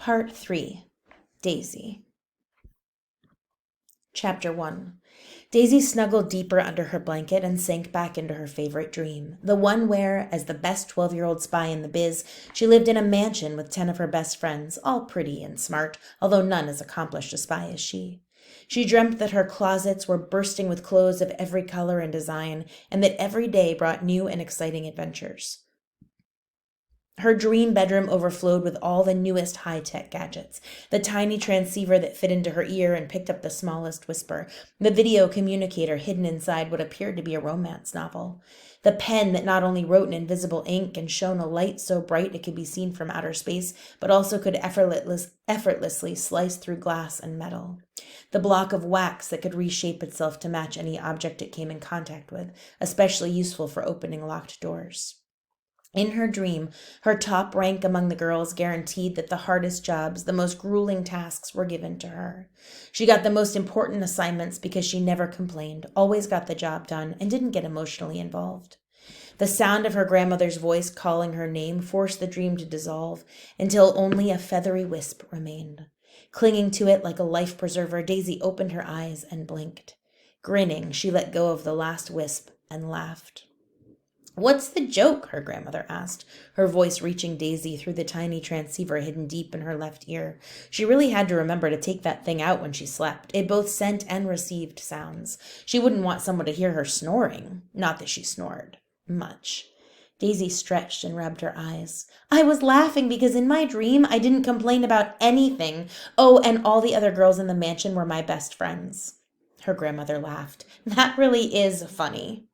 Part 3. Daisy. Chapter 1. Daisy snuggled deeper under her blanket and sank back into her favorite dream, the one where, as the best 12-year-old spy in the biz, she lived in a mansion with 10 of her best friends, all pretty and smart, although none as accomplished a spy as she. She dreamt that her closets were bursting with clothes of every color and design, and that every day brought new and exciting adventures. Her dream bedroom overflowed with all the newest high-tech gadgets. The tiny transceiver that fit into her ear and picked up the smallest whisper. The video communicator hidden inside what appeared to be a romance novel. The pen that not only wrote in invisible ink and shone a light so bright it could be seen from outer space, but also could effortlessly slice through glass and metal. The block of wax that could reshape itself to match any object it came in contact with, especially useful for opening locked doors. In her dream, her top rank among the girls guaranteed that the hardest jobs, the most grueling tasks were given to her. She got the most important assignments because she never complained, always got the job done, and didn't get emotionally involved. The sound of her grandmother's voice calling her name forced the dream to dissolve until only a feathery wisp remained. Clinging to it like a life preserver, Daisy opened her eyes and blinked. Grinning, she let go of the last wisp and laughed. "What's the joke?" her grandmother asked, her voice reaching Daisy through the tiny transceiver hidden deep in her left ear. She really had to remember to take that thing out when she slept. It both sent and received sounds. She wouldn't want someone to hear her snoring. Not that she snored much. Daisy stretched and rubbed her eyes. "I was laughing because in my dream I didn't complain about anything. Oh, and all the other girls in the mansion were my best friends." Her grandmother laughed. "That really is funny."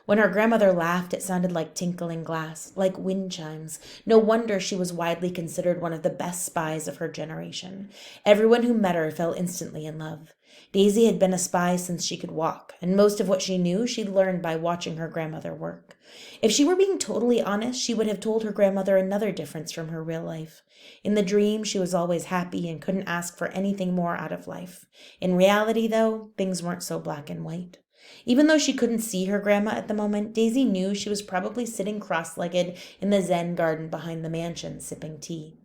When her grandmother laughed, it sounded like tinkling glass, like wind chimes. No wonder she was widely considered one of the best spies of her generation. Everyone who met her fell instantly in love. Daisy had been a spy since she could walk, and most of what she knew she'd learned by watching her grandmother work. If she were being totally honest, she would have told her grandmother another difference from her real life. In the dream, she was always happy and couldn't ask for anything more out of life. In reality, though, things weren't so black and white. Even though she couldn't see her grandma at the moment, Daisy knew she was probably sitting cross-legged in the Zen garden behind the mansion, sipping tea.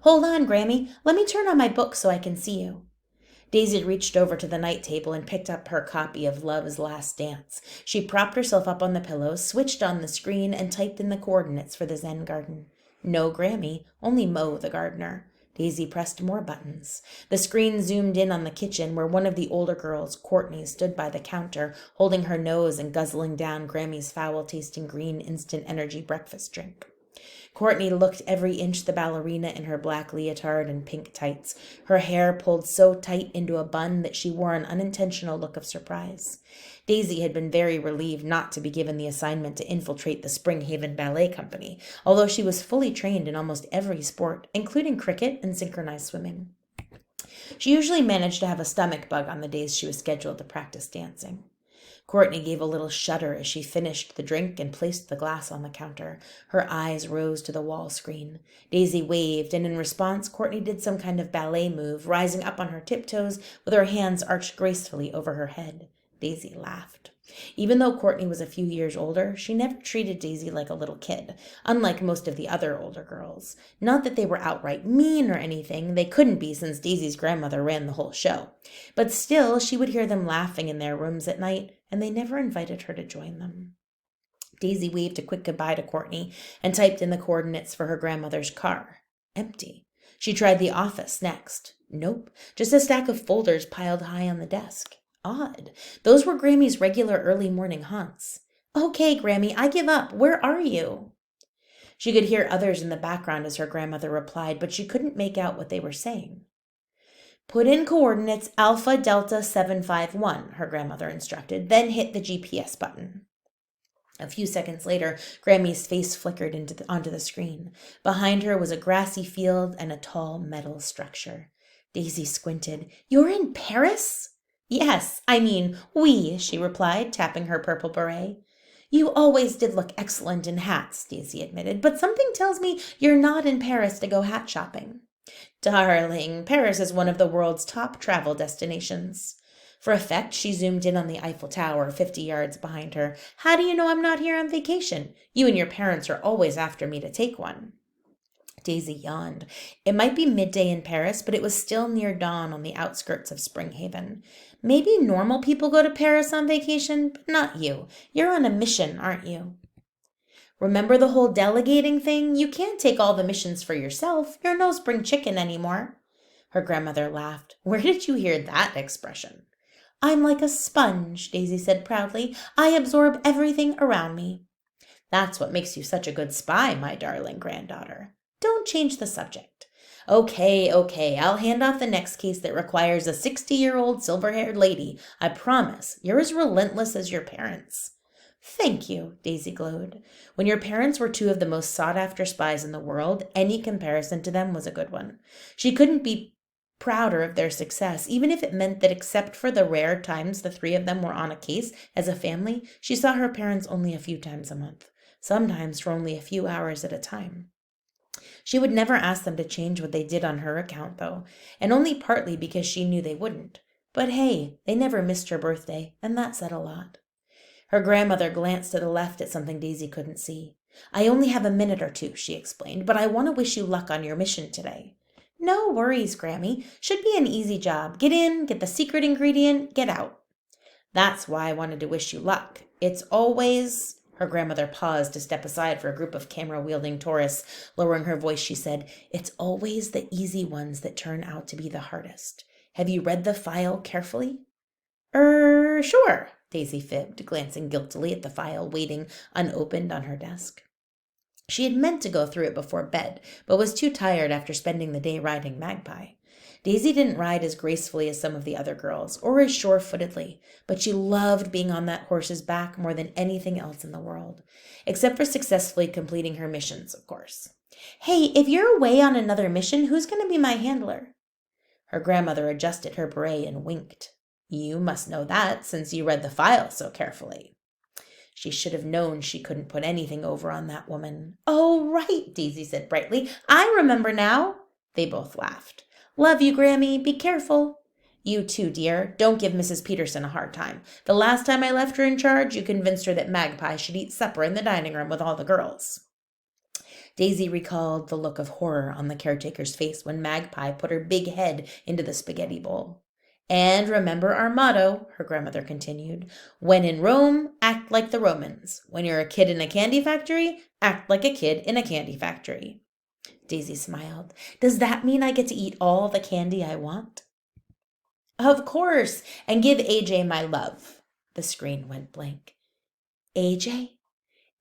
"Hold on, Grammy. Let me turn on my book so I can see you." Daisy reached over to the night table and picked up her copy of Love's Last Dance. She propped herself up on the pillow, switched on the screen, and typed in the coordinates for the Zen garden. No Grammy, only Mo the gardener. Daisy pressed more buttons. The screen zoomed in on the kitchen where one of the older girls, Courtney, stood by the counter, holding her nose and guzzling down Grammy's foul-tasting green instant energy breakfast drink. Courtney looked every inch the ballerina in her black leotard and pink tights, her hair pulled so tight into a bun that she wore an unintentional look of surprise. Daisy had been very relieved not to be given the assignment to infiltrate the Springhaven Ballet Company, although she was fully trained in almost every sport, including cricket and synchronized swimming. She usually managed to have a stomach bug on the days she was scheduled to practice dancing. Courtney gave a little shudder as she finished the drink and placed the glass on the counter. Her eyes rose to the wall screen. Daisy waved, and in response, Courtney did some kind of ballet move, rising up on her tiptoes with her hands arched gracefully over her head. Daisy laughed. Even though Courtney was a few years older, she never treated Daisy like a little kid, unlike most of the other older girls. Not that they were outright mean or anything, they couldn't be since Daisy's grandmother ran the whole show. But still, she would hear them laughing in their rooms at night, and they never invited her to join them. Daisy waved a quick goodbye to Courtney and typed in the coordinates for her grandmother's car. Empty. She tried the office next. Nope, just a stack of folders piled high on the desk. Odd. Those were Grammy's regular early morning haunts. "Okay, Grammy, I give up. Where are you?" She could hear others in the background as her grandmother replied, but she couldn't make out what they were saying. "Put in coordinates Alpha Delta 751, her grandmother instructed, then hit the GPS button. A few seconds later, Grammy's face flickered onto the screen. Behind her was a grassy field and a tall metal structure. Daisy squinted. "You're in Paris?" "Yes, we," she replied, tapping her purple beret. "You always did look excellent in hats," Daisy admitted, "but something tells me you're not in Paris to go hat shopping." "Darling, Paris is one of the world's top travel destinations." For effect, she zoomed in on the Eiffel Tower 50 yards behind her. "How do you know I'm not here on vacation? You and your parents are always after me to take one." Daisy yawned. It might be midday in Paris, but it was still near dawn on the outskirts of Springhaven. Maybe normal people go to Paris on vacation, but not you. You're on a mission, aren't you? Remember the whole delegating thing? You can't take all the missions for yourself. You're no spring chicken anymore. Her grandmother laughed. Where did you hear that expression? I'm like a sponge, Daisy said proudly. I absorb everything around me. That's what makes you such a good spy, my darling granddaughter. Don't change the subject. Okay, I'll hand off the next case that requires a 60-year-old silver-haired lady. I promise. You're as relentless as your parents. Thank you, Daisy glowed. When your parents were two of the most sought-after spies in the world, any comparison to them was a good one. She couldn't be prouder of their success, even if it meant that except for the rare times the three of them were on a case as a family, she saw her parents only a few times a month, sometimes for only a few hours at a time. She would never ask them to change what they did on her account, though, and only partly because she knew they wouldn't. But hey, they never missed her birthday, and that said a lot. Her grandmother glanced to the left at something Daisy couldn't see. I only have a minute or two, she explained, but I want to wish you luck on your mission today. No worries, Grammy. Should be an easy job. Get in, get the secret ingredient, get out. That's why I wanted to wish you luck. It's always... Her grandmother paused to step aside for a group of camera-wielding tourists. Lowering her voice, she said, It's always the easy ones that turn out to be the hardest. Have you read the file carefully? Sure, Daisy fibbed, glancing guiltily at the file waiting unopened on her desk. She had meant to go through it before bed, but was too tired after spending the day riding Magpie. Daisy didn't ride as gracefully as some of the other girls, or as sure-footedly, but she loved being on that horse's back more than anything else in the world, except for successfully completing her missions, of course. Hey, if you're away on another mission, who's going to be my handler? Her grandmother adjusted her beret and winked. You must know that, since you read the file so carefully. She should have known she couldn't put anything over on that woman. Oh, right, Daisy said brightly. I remember now. They both laughed. Love you, Grammy. Be careful. You too, dear. Don't give Mrs. Peterson a hard time. The last time I left her in charge, you convinced her that Magpie should eat supper in the dining room with all the girls. Daisy recalled the look of horror on the caretaker's face when Magpie put her big head into the spaghetti bowl. And remember our motto, her grandmother continued. When in Rome, act like the Romans. When you're a kid in a candy factory, act like a kid in a candy factory. Daisy smiled. Does that mean I get to eat all the candy I want? Of course, and give AJ my love. The screen went blank. AJ?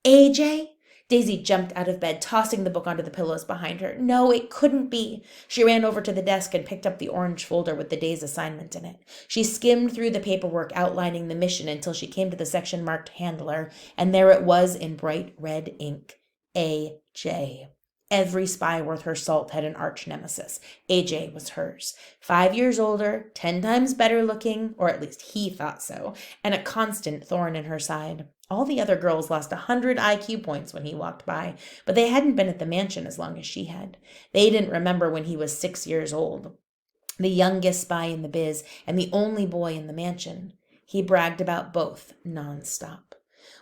AJ? Daisy jumped out of bed, tossing the book onto the pillows behind her. No, it couldn't be. She ran over to the desk and picked up the orange folder with the day's assignment in it. She skimmed through the paperwork outlining the mission until she came to the section marked Handler, and there it was in bright red ink. AJ. Every spy worth her salt had an arch nemesis. AJ was hers. 5 years older, 10 times better looking, or at least he thought so, and a constant thorn in her side. All the other girls lost 100 IQ points when he walked by, but they hadn't been at the mansion as long as she had. They didn't remember when he was 6 years old, the youngest spy in the biz and the only boy in the mansion. He bragged about both nonstop.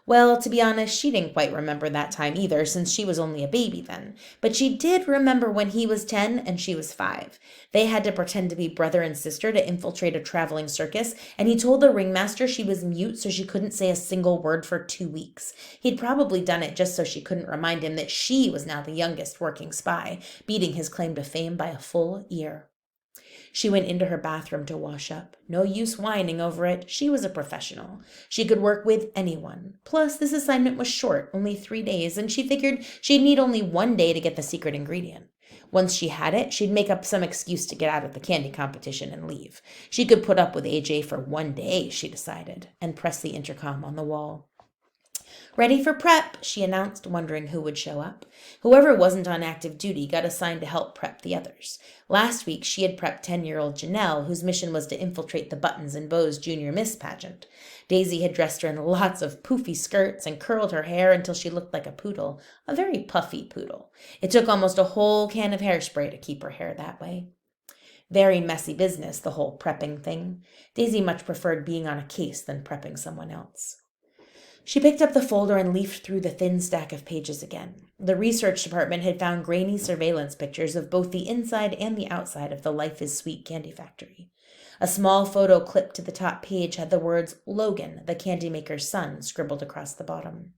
Well, to be honest, she didn't quite remember that time either, since she was only a baby then. But she did remember when he was 10 and she was 5. They had to pretend to be brother and sister to infiltrate a traveling circus, and he told the ringmaster she was mute so she couldn't say a single word for 2 weeks. He'd probably done it just so she couldn't remind him that she was now the youngest working spy, beating his claim to fame by a full year. She went into her bathroom to wash up. No use whining over it. She was a professional. She could work with anyone. Plus, this assignment was short, only 3 days, and she figured she'd need only 1 day to get the secret ingredient. Once she had it, she'd make up some excuse to get out of the candy competition and leave. She could put up with AJ for 1 day, she decided, and press the intercom on the wall. Ready for prep, she announced, wondering who would show up. Whoever wasn't on active duty got assigned to help prep the others. Last week, she had prepped 10-year-old Janelle, whose mission was to infiltrate the Buttons and Bows Junior Miss pageant. Daisy had dressed her in lots of poofy skirts and curled her hair until she looked like a poodle, a very puffy poodle. It took almost a whole can of hairspray to keep her hair that way. Very messy business, the whole prepping thing. Daisy much preferred being on a case than prepping someone else. She picked up the folder and leafed through the thin stack of pages again. The research department had found grainy surveillance pictures of both the inside and the outside of the Life is Sweet candy factory. A small photo clipped to the top page had the words Logan, the Candymaker's son, scribbled across the bottom.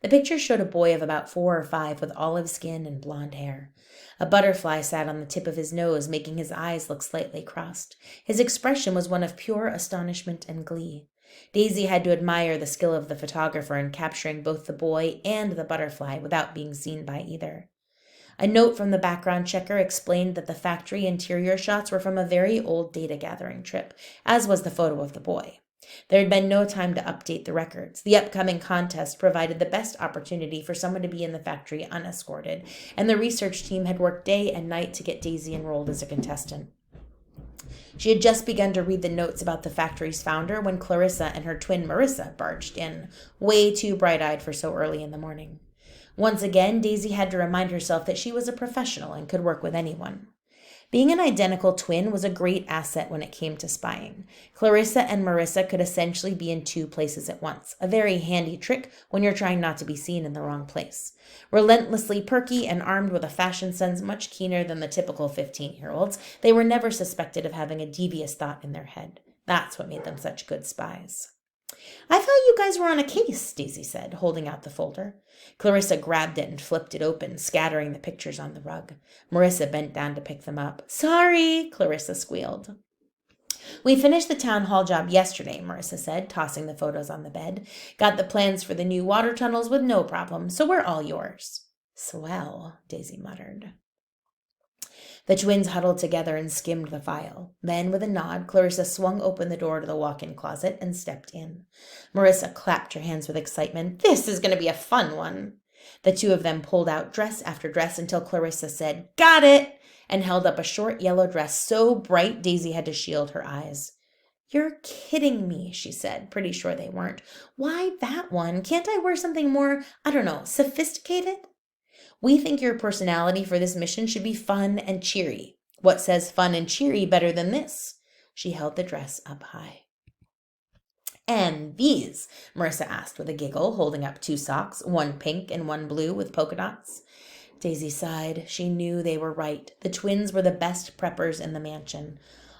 The picture showed a boy of about 4 or 5 with olive skin and blonde hair. A butterfly sat on the tip of his nose, making his eyes look slightly crossed. His expression was one of pure astonishment and glee. Daisy had to admire the skill of the photographer in capturing both the boy and the butterfly without being seen by either. A note from the background checker explained that the factory interior shots were from a very old data gathering trip, as was the photo of the boy. There had been no time to update the records. The upcoming contest provided the best opportunity for someone to be in the factory unescorted, and the research team had worked day and night to get Daisy enrolled as a contestant. She had just begun to read the notes about the factory's founder when Clarissa and her twin Marissa barged in, way too bright-eyed for so early in the morning. Once again, Daisy had to remind herself that she was a professional and could work with anyone. Being an identical twin was a great asset when it came to spying. Clarissa and Marissa could essentially be in 2 places at once, a very handy trick when you're trying not to be seen in the wrong place. Relentlessly perky and armed with a fashion sense much keener than the typical 15-year-olds, they were never suspected of having a devious thought in their head. That's what made them such good spies. "I thought you guys were on a case," Daisy said, holding out the folder. Clarissa grabbed it and flipped it open, scattering the pictures on the rug. Marissa bent down to pick them up. "Sorry," Clarissa squealed. "We finished the town hall job yesterday," Marissa said, tossing the photos on the bed. "Got the plans for the new water tunnels with no problem, so we're all yours." "Swell," Daisy muttered. The twins huddled together and skimmed the file. Then, with a nod, Clarissa swung open the door to the walk-in closet and stepped in. Marissa clapped her hands with excitement. "This is going to be a fun one." The 2 of them pulled out dress after dress until Clarissa said, "Got it!" and held up a short yellow dress so bright Daisy had to shield her eyes. "You're kidding me," she said, pretty sure they weren't. "Why that one? Can't I wear something more, I don't know, sophisticated?" "We think your personality for this mission should be fun and cheery. What says fun and cheery better than this?" She held the dress up high. "And these?" Marissa asked with a giggle, holding up 2 socks, one pink and one blue with polka dots. Daisy sighed. She knew they were right. The twins were the best preppers in the mansion.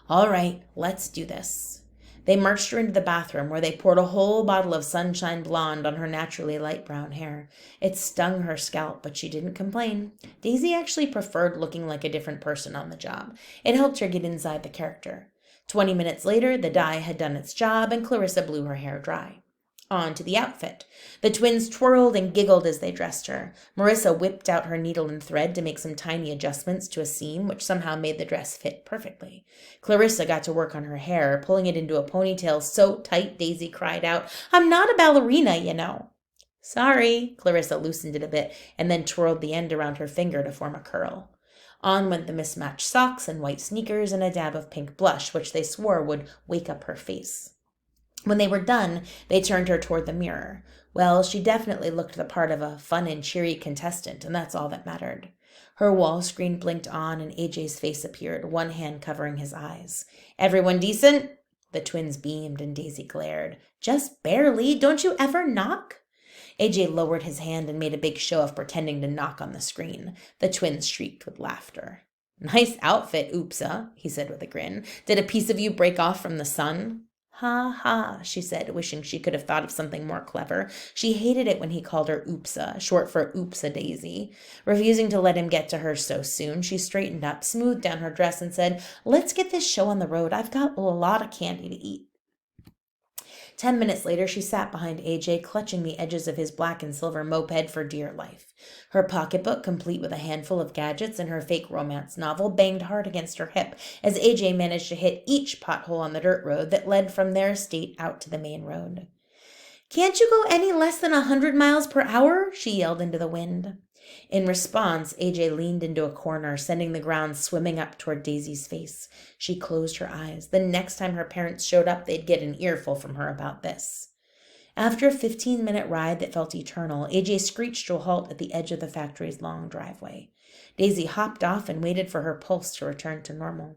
"All right, let's do this." They marched her into the bathroom, where they poured a whole bottle of Sunshine Blonde on her naturally light brown hair. It stung her scalp, but she didn't complain. Daisy actually preferred looking like a different person on the job. It helped her get inside the character. 20 minutes later, the dye had done its job, and Clarissa blew her hair dry. On to the outfit. The twins twirled and giggled as they dressed her. Marissa whipped out her needle and thread to make some tiny adjustments to a seam, which somehow made the dress fit perfectly. Clarissa got to work on her hair, pulling it into a ponytail so tight Daisy cried out, "I'm not a ballerina, you know." "Sorry." Clarissa loosened it a bit and then twirled the end around her finger to form a curl. On went the mismatched socks and white sneakers and a dab of pink blush, which they swore would wake up her face. When they were done, they turned her toward the mirror. Well, she definitely looked the part of a fun and cheery contestant, and that's all that mattered. Her wall screen blinked on, and AJ's face appeared, one hand covering his eyes. "Everyone decent?" The twins beamed, and Daisy glared. "Just barely. Don't you ever knock?" AJ lowered his hand and made a big show of pretending to knock on the screen. The twins shrieked with laughter. "Nice outfit, Oopsa," he said with a grin. "Did a piece of you break off from the sun?" "Ha ha," she said, wishing she could have thought of something more clever. She hated it when he called her Oopsa, short for Oopsa Daisy. Refusing to let him get to her so soon, she straightened up, smoothed down her dress, and said, "Let's get this show on the road. I've got a lot of candy to eat." 10 minutes later, she sat behind AJ, clutching the edges of his black and silver moped for dear life. Her pocketbook, complete with a handful of gadgets, and her fake romance novel banged hard against her hip as AJ managed to hit each pothole on the dirt road that led from their estate out to the main road. "Can't you go any less than 100 miles per hour?" she yelled into the wind. In response, AJ leaned into a corner, sending the ground swimming up toward Daisy's face. She closed her eyes. The next time her parents showed up, they'd get an earful from her about this. After a 15-minute ride that felt eternal, AJ screeched to a halt at the edge of the factory's long driveway. Daisy hopped off and waited for her pulse to return to normal.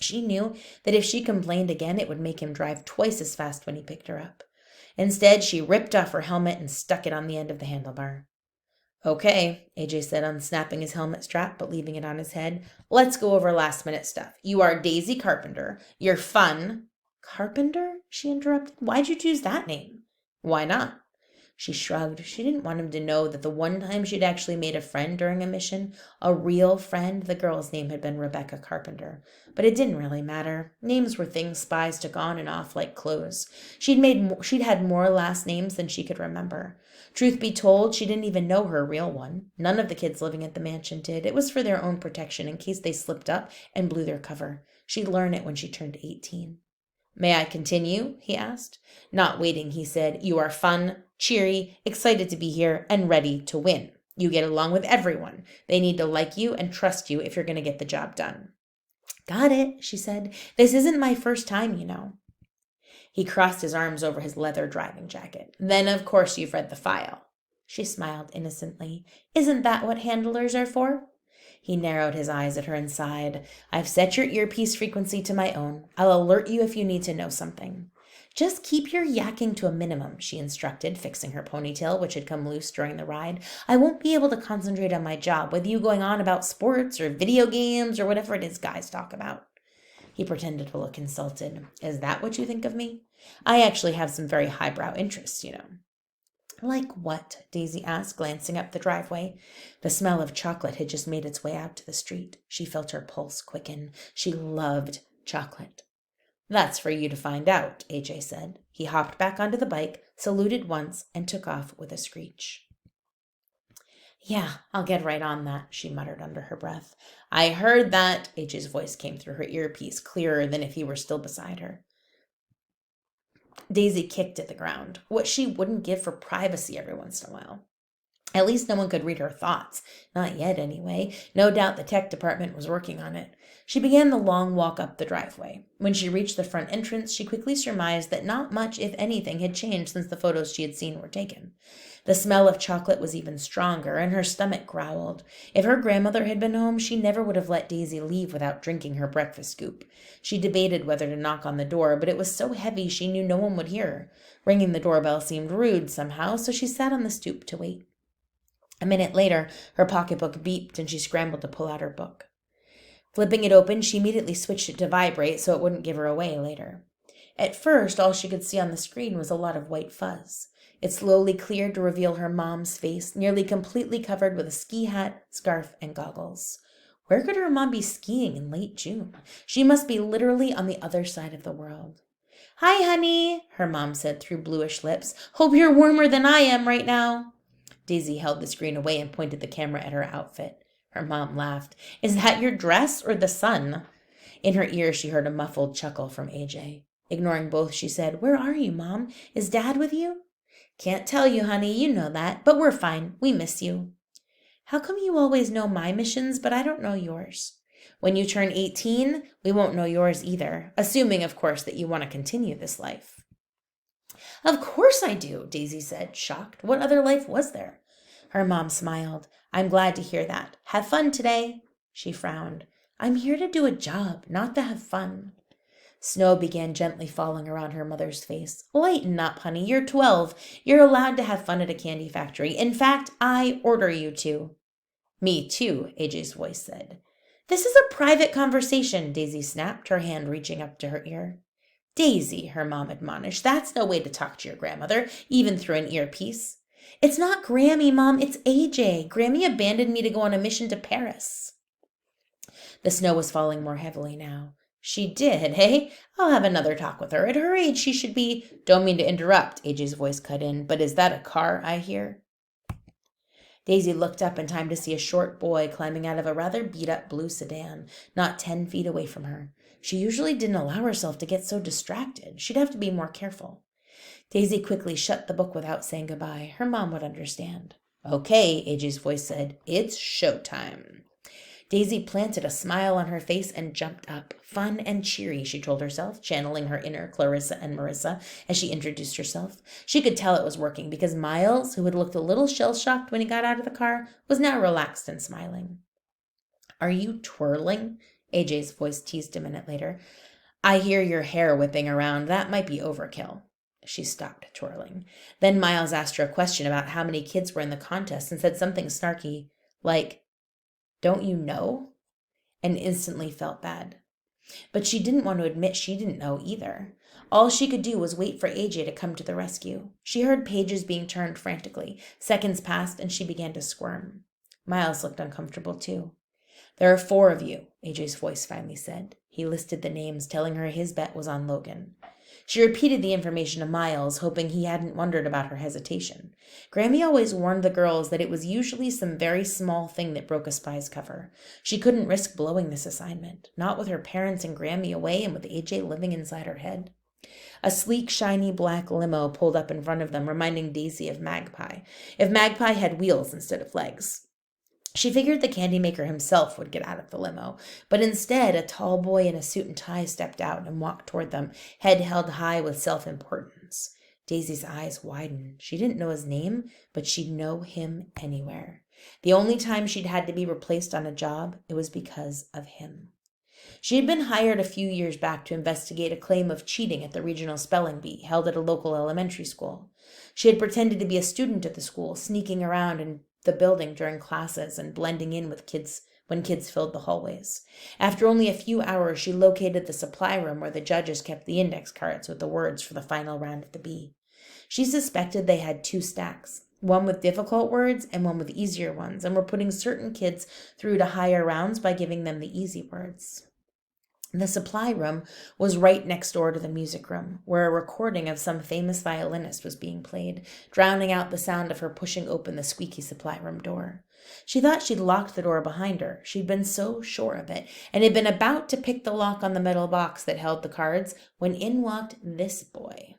She knew that if she complained again, it would make him drive twice as fast when he picked her up. Instead, she ripped off her helmet and stuck it on the end of the handlebar. Okay, AJ said, unsnapping his helmet strap but leaving it on his head. Let's go over last-minute stuff. You are Daisy Carpenter. You're fun. Carpenter? She interrupted. Why'd you choose that name? Why not? She shrugged. She didn't want him to know that the one time she'd actually made a friend during a mission, a real friend, the girl's name had been Rebecca Carpenter. But it didn't really matter. Names were things spies took on and off like clothes. She'd had more last names than she could remember. Truth be told, she didn't even know her real one. None of the kids living at the mansion did. It was for their own protection in case they slipped up and blew their cover. She'd learn it when she turned 18. May I continue? He asked. Not waiting, he said. You are fun, cheery, excited to be here, and ready to win. You get along with everyone. They need to like you and trust you if you're going to get the job done. Got it, she said. This isn't my first time, you know. He crossed his arms over his leather driving jacket. Then, of course, you've read the file. She smiled innocently. Isn't that what handlers are for? He narrowed his eyes at her and sighed. I've set your earpiece frequency to my own. I'll alert you if you need to know something. Just keep your yakking to a minimum, she instructed, fixing her ponytail, which had come loose during the ride. I won't be able to concentrate on my job with you going on about sports or video games or whatever it is guys talk about. He pretended to look insulted. Is that what you think of me? I actually have some very highbrow interests, you know. Like what? Daisy asked, glancing up the driveway. The smell of chocolate had just made its way out to the street. She felt her pulse quicken. She loved chocolate. That's for you to find out, AJ said. He hopped back onto the bike, saluted once, and took off with a screech. Yeah, I'll get right on that, she muttered under her breath. I heard that. AJ's voice came through her earpiece, clearer than if he were still beside her. Daisy kicked at the ground, what she wouldn't give for privacy every once in a while. At least no one could read her thoughts. Not yet, anyway. No doubt the tech department was working on it. She began the long walk up the driveway. When she reached the front entrance, she quickly surmised that not much, if anything, had changed since the photos she had seen were taken. The smell of chocolate was even stronger, and her stomach growled. If her grandmother had been home, she never would have let Daisy leave without drinking her breakfast scoop. She debated whether to knock on the door, but it was so heavy she knew no one would hear her. Ringing the doorbell seemed rude somehow, so she sat on the stoop to wait. A minute later, her pocketbook beeped, and she scrambled to pull out her book. Flipping it open, she immediately switched it to vibrate so it wouldn't give her away later. At first, all she could see on the screen was a lot of white fuzz. It slowly cleared to reveal her mom's face, nearly completely covered with a ski hat, scarf, and goggles. Where could her mom be skiing in late June? She must be literally on the other side of the world. Hi, honey, her mom said through bluish lips. Hope you're warmer than I am right now. Daisy held the screen away and pointed the camera at her outfit. Her mom laughed. Is that your dress or the sun? In her ear, she heard a muffled chuckle from AJ. Ignoring both, she said, Where are you, Mom? Is Dad with you? Can't tell you, honey. You know that. But we're fine. We miss you. How come you always know my missions, but I don't know yours? When you turn 18, we won't know yours either. Assuming, of course, that you want to continue this life. Of course I do, Daisy said, shocked. What other life was there? Her mom smiled. I'm glad to hear that. Have fun today. She frowned. I'm here to do a job, not to have fun. Snow began gently falling around her mother's face. Lighten up, honey. You're 12. You're allowed to have fun at a candy factory. In fact, I order you to. Me too, AJ's voice said. This is a private conversation, Daisy snapped, her hand reaching up to her ear. Daisy, her mom admonished, that's no way to talk to your grandmother, even through an earpiece. It's not Grammy, Mom, it's AJ. Grammy abandoned me to go on a mission to Paris. The snow was falling more heavily now. She did, hey? I'll have another talk with her. At her age, she should be... Don't mean to interrupt, AJ's voice cut in, but is that a car I hear? Daisy looked up in time to see a short boy climbing out of a rather beat-up blue sedan, not 10 feet away from her. She usually didn't allow herself to get so distracted. She'd have to be more careful. Daisy quickly shut the book without saying goodbye. Her mom would understand. Okay, AJ's voice said, it's showtime. Daisy planted a smile on her face and jumped up. Fun and cheery, she told herself, channeling her inner Clarissa and Marissa as she introduced herself. She could tell it was working because Miles, who had looked a little shell-shocked when he got out of the car, was now relaxed and smiling. Are you twirling? AJ's voice teased a minute later. I hear your hair whipping around. That might be overkill. She stopped twirling. Then Miles asked her a question about how many kids were in the contest and said something snarky, like, "Don't you know?" And instantly felt bad. But she didn't want to admit she didn't know either. All she could do was wait for AJ to come to the rescue. She heard pages being turned frantically. Seconds passed and she began to squirm. Miles looked uncomfortable too. "There are 4 of you," AJ's voice finally said. He listed the names, telling her his bet was on Logan. She repeated the information to Miles, hoping he hadn't wondered about her hesitation. Grammy always warned the girls that it was usually some very small thing that broke a spy's cover. She couldn't risk blowing this assignment, not with her parents and Grammy away and with AJ living inside her head. A sleek, shiny black limo pulled up in front of them, reminding Daisy of Magpie, if Magpie had wheels instead of legs. She figured the Candymaker himself would get out of the limo, but instead a tall boy in a suit and tie stepped out and walked toward them, head held high with self-importance. Daisy's eyes widened. She didn't know his name, but she'd know him anywhere. The only time she'd had to be replaced on a job, it was because of him. She had been hired a few years back to investigate a claim of cheating at the regional spelling bee held at a local elementary school. She had pretended to be a student at the school, sneaking around in the building during classes and blending in with kids when kids filled the hallways. After only a few hours, she located the supply room where the judges kept the index cards with the words for the final round of the bee. She suspected they had 2 stacks, one with difficult words and one with easier ones, and were putting certain kids through to higher rounds by giving them the easy words. The supply room was right next door to the music room, where a recording of some famous violinist was being played, drowning out the sound of her pushing open the squeaky supply room door. She thought she'd locked the door behind her. She'd been so sure of it, and had been about to pick the lock on the metal box that held the cards, when in walked this boy.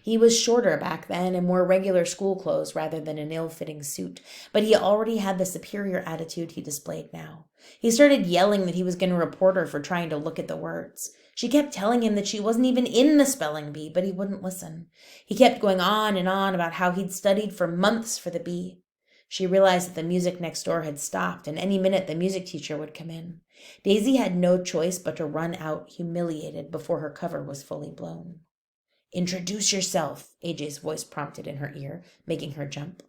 He was shorter back then and wore regular school clothes rather than an ill-fitting suit, but he already had the superior attitude he displayed now. He started yelling that he was going to report her for trying to look at the words. She kept telling him that she wasn't even in the spelling bee, but he wouldn't listen. He kept going on and on about how he'd studied for months for the bee. She realized that the music next door had stopped, and any minute the music teacher would come in. Daisy had no choice but to run out, humiliated, before her cover was fully blown. "Introduce yourself," AJ's voice prompted in her ear, making her jump.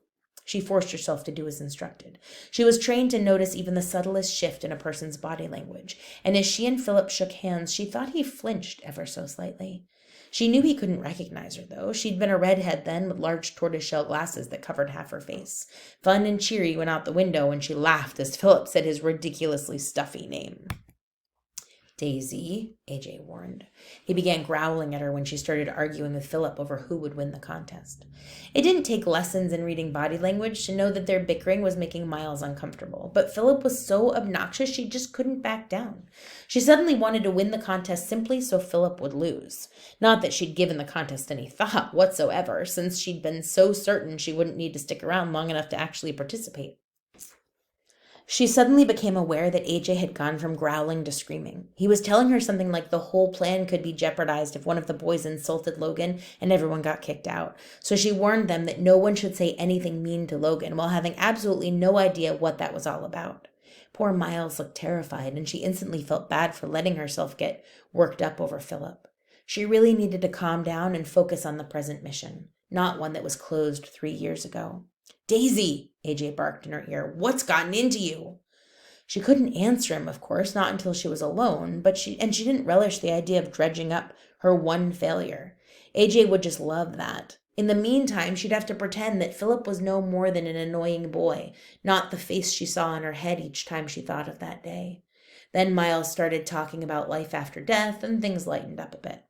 She forced herself to do as instructed. She was trained to notice even the subtlest shift in a person's body language, and as she and Philip shook hands, she thought he flinched ever so slightly. She knew he couldn't recognize her, though. She'd been a redhead then, with large tortoiseshell glasses that covered half her face. Fun and cheery went out the window, and she laughed as Philip said his ridiculously stuffy name. "Daisy," AJ warned. He began growling at her when she started arguing with Philip over who would win the contest. It didn't take lessons in reading body language to know that their bickering was making Miles uncomfortable, but Philip was so obnoxious she just couldn't back down. She suddenly wanted to win the contest simply so Philip would lose. Not that she'd given the contest any thought whatsoever, since she'd been so certain she wouldn't need to stick around long enough to actually participate. She suddenly became aware that AJ had gone from growling to screaming. He was telling her something like the whole plan could be jeopardized if one of the boys insulted Logan and everyone got kicked out. So she warned them that no one should say anything mean to Logan while having absolutely no idea what that was all about. Poor Miles looked terrified, and she instantly felt bad for letting herself get worked up over Philip. She really needed to calm down and focus on the present mission, not one that was closed 3 years ago. "Daisy," AJ barked in her ear, "what's gotten into you?" She couldn't answer him, of course, not until she was alone, but she didn't relish the idea of dredging up her one failure. AJ would just love that. In the meantime, she'd have to pretend that Philip was no more than an annoying boy, not the face she saw in her head each time she thought of that day. Then Miles started talking about life after death, and things lightened up a bit.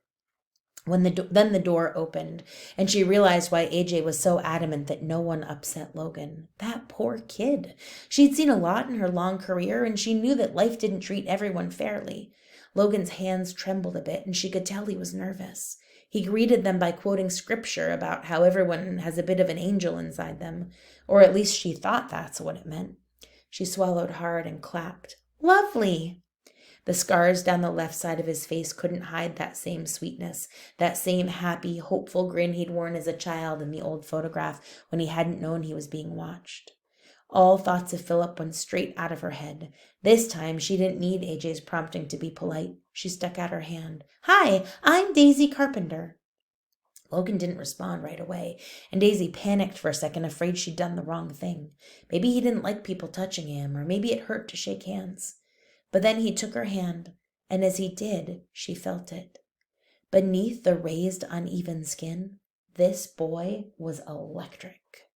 Then the door opened, and she realized why AJ was so adamant that no one upset Logan. That poor kid. She'd seen a lot in her long career, and she knew that life didn't treat everyone fairly. Logan's hands trembled a bit, and she could tell he was nervous. He greeted them by quoting scripture about how everyone has a bit of an angel inside them, or at least she thought that's what it meant. She swallowed hard and clapped. "Lovely!" The scars down the left side of his face couldn't hide that same sweetness, that same happy, hopeful grin he'd worn as a child in the old photograph when he hadn't known he was being watched. All thoughts of Philip went straight out of her head. This time she didn't need AJ's prompting to be polite. She stuck out her hand. "Hi, I'm Daisy Carpenter." Logan didn't respond right away, and Daisy panicked for a second, afraid she'd done the wrong thing. Maybe he didn't like people touching him, or maybe it hurt to shake hands. But then he took her hand, and as he did, she felt it. Beneath the raised, uneven skin, this boy was electric.